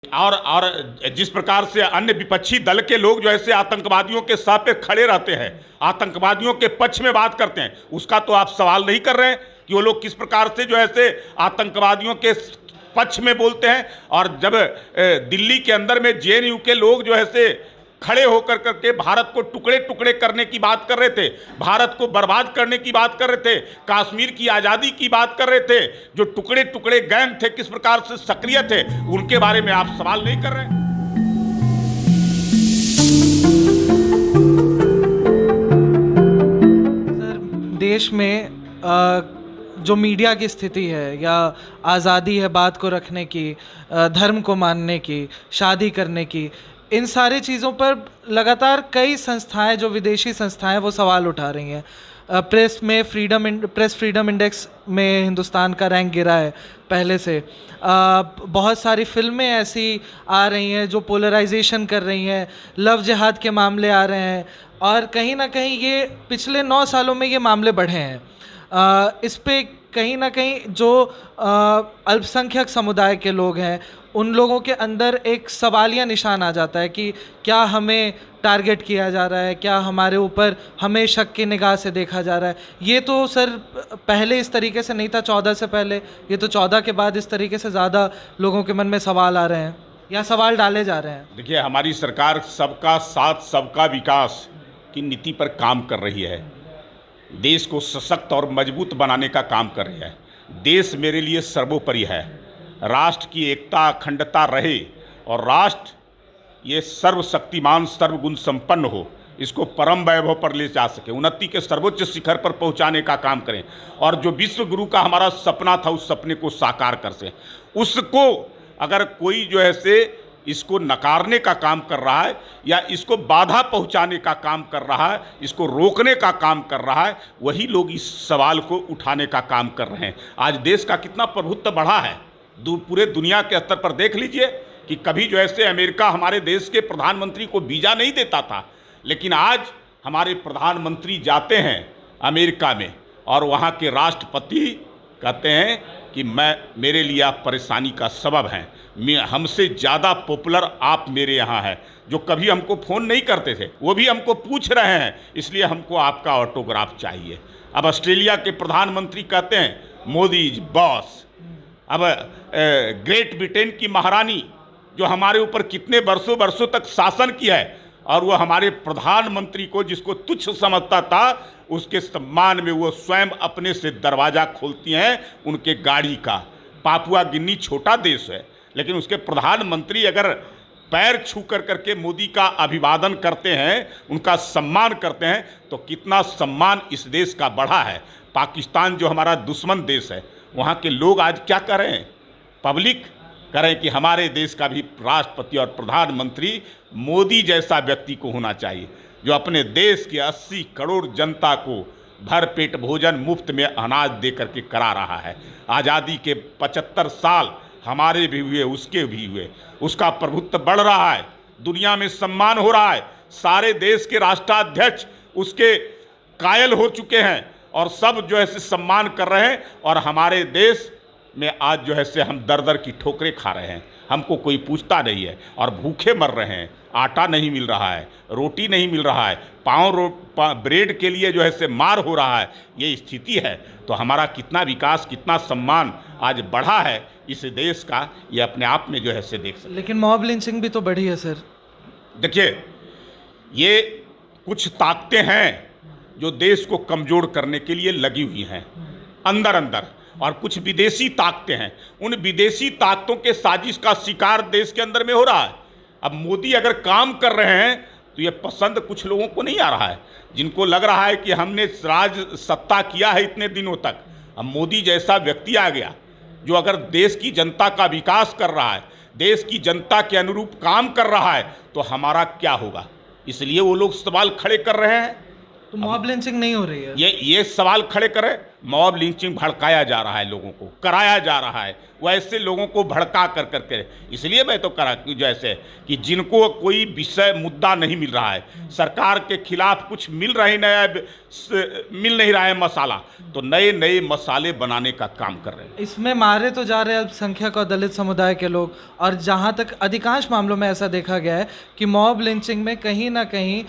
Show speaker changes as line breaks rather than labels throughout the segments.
और जिस प्रकार से अन्य विपक्षी दल के लोग जो ऐसे आतंकवादियों के साथ पे खड़े रहते हैं, आतंकवादियों के पक्ष में बात करते हैं, उसका तो आप सवाल नहीं कर रहे हैं कि वो लोग किस प्रकार से जो ऐसे आतंकवादियों के पक्ष में बोलते हैं। और जब दिल्ली के अंदर में जेएनयू के लोग जो ऐसे खड़े होकर करके भारत को टुकड़े टुकड़े करने की बात कर रहे थे, भारत को बर्बाद करने की बात कर रहे थे, कश्मीर की आज़ादी की बात कर रहे थे, जो टुकड़े टुकड़े गैंग थे किस प्रकार से सक्रिय थे, उनके बारे में आप सवाल नहीं कर रहे।
सर, देश में जो मीडिया की स्थिति है या आज़ादी है बात को रखने की, धर्म को मानने की, शादी करने की, इन सारी चीज़ों पर लगातार कई संस्थाएं, जो विदेशी संस्थाएं, वो सवाल उठा रही हैं। प्रेस फ्रीडम इंडेक्स में हिंदुस्तान का रैंक गिरा है पहले से। बहुत सारी फिल्में ऐसी आ रही हैं जो पोलराइजेशन कर रही हैं, लव जिहाद के मामले आ रहे हैं, और कहीं ना कहीं ये पिछले 9 सालों में ये मामले बढ़े हैं। इस पे कहीं ना कहीं जो अल्पसंख्यक समुदाय के लोग हैं, उन लोगों के अंदर एक सवालिया निशान आ जाता है कि क्या हमें टारगेट किया जा रहा है, क्या हमारे ऊपर हमें शक की निगाह से देखा जा रहा है। ये तो सर पहले इस तरीके से नहीं था, 14 से पहले। ये तो 14 के बाद इस तरीके से ज़्यादा लोगों के मन में सवाल आ रहे हैं या सवाल डाले जा रहे हैं।
देखिए, हमारी सरकार सबका साथ सबका विकास की नीति पर काम कर रही है, देश को सशक्त और मजबूत बनाने का काम कर रही है। देश मेरे लिए सर्वोपरि है, राष्ट्र की एकता अखंडता रहे और राष्ट्र ये सर्वशक्तिमान सर्वगुण संपन्न हो, इसको परम वैभव पर ले जा सके, उन्नति के सर्वोच्च शिखर पर पहुंचाने का काम करें, और जो विश्व गुरु का हमारा सपना था उस सपने को साकार कर सके। उसको अगर कोई जो है से इसको नकारने का काम कर रहा है या इसको बाधा पहुंचाने का काम कर रहा है, इसको रोकने का काम कर रहा है, वही लोग इस सवाल को उठाने का काम कर रहे हैं। आज देश का कितना प्रभुत्व बढ़ा है, पूरे दुनिया के स्तर पर देख लीजिए कि कभी जो ऐसे अमेरिका हमारे देश के प्रधानमंत्री को वीज़ा नहीं देता था, लेकिन आज हमारे प्रधानमंत्री जाते हैं अमेरिका में और वहाँ के राष्ट्रपति कहते हैं कि मेरे लिए आप परेशानी का सबब हैं, हमसे ज़्यादा पॉपुलर आप मेरे यहाँ हैं। जो कभी हमको फ़ोन नहीं करते थे वो भी हमको पूछ रहे हैं, इसलिए हमको आपका ऑटोग्राफ चाहिए। अब ऑस्ट्रेलिया के प्रधानमंत्री कहते हैं मोदी इज बॉस। अब ग्रेट ब्रिटेन की महारानी जो हमारे ऊपर कितने वर्षों तक शासन किया है, और वो हमारे प्रधानमंत्री को जिसको तुच्छ समझता था, उसके सम्मान में वो स्वयं अपने से दरवाज़ा खोलती हैं उनके गाड़ी का। पापुआ गिनी छोटा देश है, लेकिन उसके प्रधानमंत्री अगर पैर छू कर करके मोदी का अभिवादन करते हैं, उनका सम्मान करते हैं, तो कितना सम्मान इस देश का बढ़ा है। पाकिस्तान जो हमारा दुश्मन देश है, वहाँ के लोग आज क्या कर रहे हैं, पब्लिक कह रहे हैं कि हमारे देश का भी राष्ट्रपति और प्रधानमंत्री मोदी जैसा व्यक्ति को होना चाहिए, जो अपने देश के 80 करोड़ जनता को भरपेट भोजन मुफ्त में अनाज दे करके करा रहा है। आज़ादी के 75 साल हमारे भी हुए, उसके भी हुए, उसका प्रभुत्व बढ़ रहा है, दुनिया में सम्मान हो रहा है, सारे देश के राष्ट्राध्यक्ष उसके कायल हो चुके हैं और सब जो है से सम्मान कर रहे हैं। और हमारे देश में आज जो है से हम दर दर की ठोकरें खा रहे हैं, हमको कोई पूछता नहीं है और भूखे मर रहे हैं। आटा नहीं मिल रहा है, रोटी नहीं मिल रहा है, ब्रेड के लिए जो है से मार हो रहा है, ये स्थिति है। तो हमारा कितना विकास, कितना सम्मान आज बढ़ा है इस देश का, ये अपने आप में जो है से देख सकते।
लेकिन मॉब लिंचिंग भी तो बढ़ी है सर।
देखिए, ये कुछ ताकतें हैं जो देश को कमज़ोर करने के लिए लगी हुई हैं अंदर अंदर, और कुछ विदेशी ताकतें हैं। उन विदेशी ताकतों के साजिश का शिकार देश के अंदर में हो रहा है। अब मोदी अगर काम कर रहे हैं तो ये पसंद कुछ लोगों को नहीं आ रहा है, जिनको लग रहा है कि हमने राज सत्ता किया है इतने दिनों तक, अब मोदी जैसा व्यक्ति आ गया जो अगर देश की जनता का विकास कर रहा है, देश की जनता के अनुरूप काम कर रहा है, तो हमारा क्या होगा। इसलिए वो लोग सवाल खड़े कर रहे हैं।
तो मॉब लिंचिंग नहीं हो रही है?
ये सवाल खड़े करें। मॉब लिंचिंग भड़काया जा रहा है, लोगों को कराया जा रहा है, वैसे लोगों को भड़का कर करके। इसलिए मैं तो करा कि जैसे कि जिनको कोई विषय मुद्दा नहीं मिल रहा है, सरकार के खिलाफ कुछ मिल नहीं रहा है मसाला, तो नए नए मसाले बनाने का काम कर रहे हैं।
इसमें मारे तो जा रहे हैं अल्पसंख्यक और दलित समुदाय के लोग, और जहाँ तक अधिकांश मामलों में ऐसा देखा गया है कि मॉब लिंचिंग में कहीं ना कहीं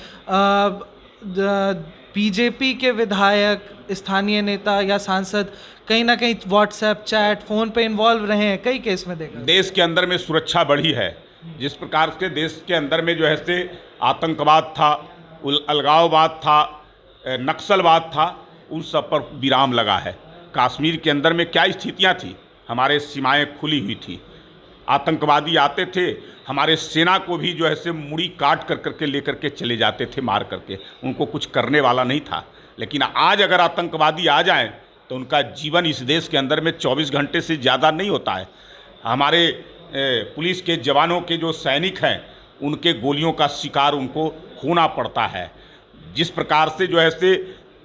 बीजेपी के विधायक, स्थानीय नेता या सांसद कहीं ना कहीं व्हाट्सएप चैट, फोन पे इन्वॉल्व रहे हैं, कई केस में देखा।
देश के अंदर में सुरक्षा बढ़ी है, जिस प्रकार से देश के अंदर में जो है से आतंकवाद था, अलगाववाद था, नक्सलवाद था, उन सब पर विराम लगा है। कश्मीर के अंदर में क्या स्थितियां थी, हमारे सीमाएं खुली हुई थी, आतंकवादी आते थे, हमारे सेना को भी जो है से मुड़ी काट कर करके लेकर के चले जाते थे मार करके, उनको कुछ करने वाला नहीं था। लेकिन आज अगर आतंकवादी आ जाएं तो उनका जीवन इस देश के अंदर में 24 घंटे से ज़्यादा नहीं होता है। हमारे पुलिस के जवानों के जो सैनिक हैं, उनके गोलियों का शिकार उनको होना पड़ता है। जिस प्रकार से जो है से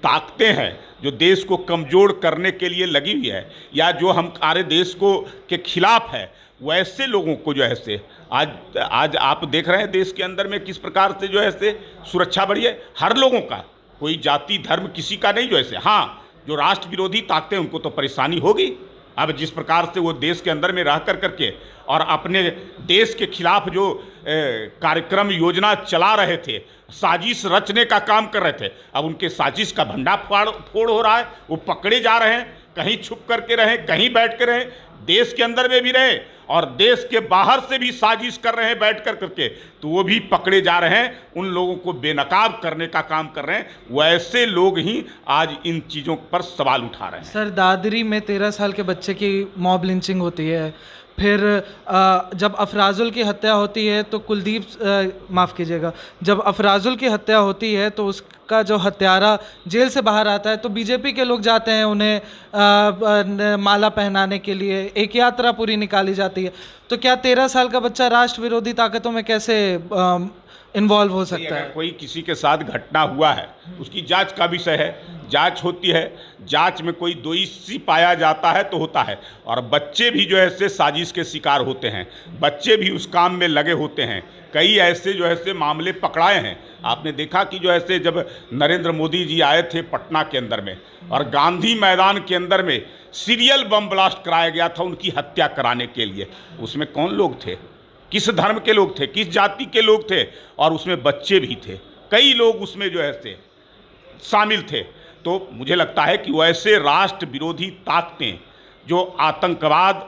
ताकतें हैं जो देश को कमज़ोर करने के लिए लगी हुई है, या जो हमारे देश को के खिलाफ है, वैसे लोगों को जो है से आज आप देख रहे हैं देश के अंदर में किस प्रकार से जो है से सुरक्षा बढ़ी है। हर लोगों का, कोई जाति धर्म किसी का नहीं जो है। हाँ, जो राष्ट्र विरोधी ताकतें, उनको तो परेशानी होगी। अब जिस प्रकार से वो देश के अंदर में रह कर करके और अपने देश के खिलाफ जो कार्यक्रम योजना चला रहे थे, साजिश रचने का काम कर रहे थे, अब उनके साजिश का भंडाफोड़ हो रहा है। वो पकड़े जा रहे हैं, कहीं छुप करके रहें, कहीं बैठ के रहें, देश के अंदर में भी रहे और देश के बाहर से भी साजिश कर रहे हैं बैठ कर करके, तो वो भी पकड़े जा रहे हैं। उन लोगों को बेनकाब करने का काम कर रहे हैं। वैसे लोग ही आज इन चीज़ों पर सवाल उठा रहे हैं।
सर, दादरी में 13 साल के बच्चे की मॉब लिंचिंग होती है, फिर जब अफराजुल की हत्या होती है तो माफ़ कीजिएगा, जब अफराजुल की हत्या होती है तो उसका जो हत्यारा जेल से बाहर आता है तो बीजेपी के लोग जाते हैं उन्हें माला पहनाने के लिए, एक यात्रा पूरी निकाली जाती है। तो क्या 13 साल का बच्चा राष्ट्र विरोधी ताकतों में कैसे इन्वॉल्व हो सकता है?
कोई किसी के साथ घटना हुआ है, उसकी जांच का विषय है, जांच होती है, जांच में कोई दोषी पाया जाता है तो होता है। और बच्चे भी जो है से साजिश के शिकार होते हैं, बच्चे भी उस काम में लगे होते हैं। कई ऐसे जो है से मामले पकड़ाए हैं। आपने देखा कि जो ऐसे जब नरेंद्र मोदी जी आए थे पटना के अंदर में और गांधी मैदान के अंदर में सीरियल बम ब्लास्ट कराया गया था उनकी हत्या कराने के लिए, उसमें कौन लोग थे, किस धर्म के लोग थे, किस जाति के लोग थे, और उसमें बच्चे भी थे, कई लोग उसमें जो है से शामिल थे। तो मुझे लगता है कि वैसे राष्ट्र विरोधी ताकतें जो आतंकवाद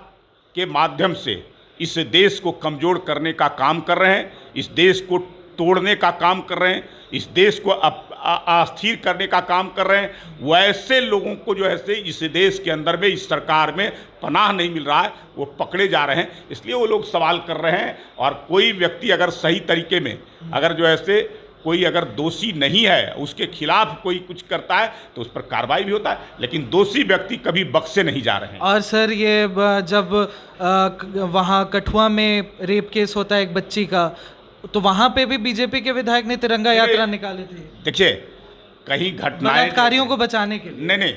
के माध्यम से इस देश को कमज़ोर करने का काम कर रहे हैं, इस देश को तोड़ने का काम कर रहे हैं, इस देश को अस्थिर करने का काम कर रहे हैं, वैसे लोगों को जो है से इस देश के अंदर में, इस सरकार में पनाह नहीं मिल रहा है, वो पकड़े जा रहे हैं। इसलिए वो लोग सवाल कर रहे हैं। और कोई व्यक्ति अगर सही तरीके में अगर जो है से कोई अगर दोषी नहीं है, उसके खिलाफ कोई कुछ करता है तो उस पर कार्रवाई भी होता है, लेकिन दोषी व्यक्ति कभी बख्शे नहीं जा रहे हैं।
और सर, ये जब वहाँ कठुआ में रेप केस होता है एक बच्ची का, तो वहाँ पे भी बीजेपी के विधायक ने तिरंगा यात्रा निकाली थी।
देखिए, कहीं घटनाएं
बलात्कारियों को बचाने के लिए
नहीं,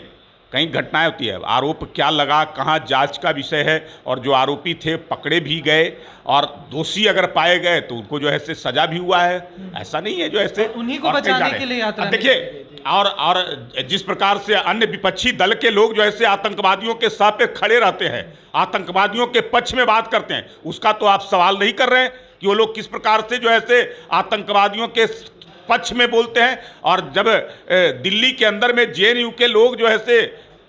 कहीं घटनाएं होती है, आरोप क्या लगा, कहाँ जांच का विषय है। और जो आरोपी थे पकड़े भी गए और दोषी अगर पाए गए तो उनको जो है से सजा भी हुआ है। ऐसा नहीं है जो ऐसे
उन्हीं को बचाने के लिए यात्रा।
देखिए, और जिस प्रकार से अन्य विपक्षी दल के लोग जो ऐसे आतंकवादियों के साथ पे खड़े रहते हैं, आतंकवादियों के पक्ष में बात करते हैं, उसका तो आप सवाल नहीं कर रहे हैं कि वो लोग किस प्रकार से जो ऐसे आतंकवादियों के पक्ष में बोलते हैं। और जब दिल्ली के अंदर में जेएनयू के लोग जो है से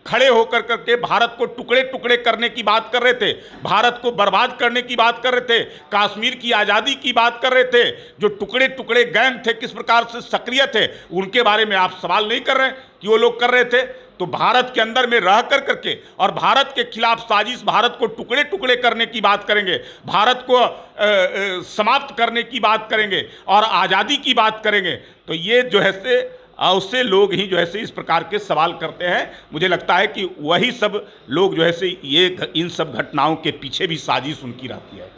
खड़े होकर करके भारत को टुकड़े टुकड़े करने की बात कर रहे थे, भारत को बर्बाद करने की बात कर रहे थे, कश्मीर की आज़ादी की बात कर रहे थे, जो टुकड़े टुकड़े गैंग थे किस प्रकार से सक्रिय थे, उनके बारे में आप सवाल नहीं कर रहे हैं कि वो लोग कर रहे थे। तो भारत के अंदर में रह कर करके और भारत के खिलाफ साजिश, भारत को टुकड़े टुकड़े करने की बात करेंगे, भारत को समाप्त करने की बात करेंगे और आज़ादी की बात करेंगे, तो ये जो है से उससे लोग ही जो है से इस प्रकार के सवाल करते हैं। मुझे लगता है कि वही सब लोग जो है से ये इन सब घटनाओं के पीछे भी साजिश उनकी रहती है।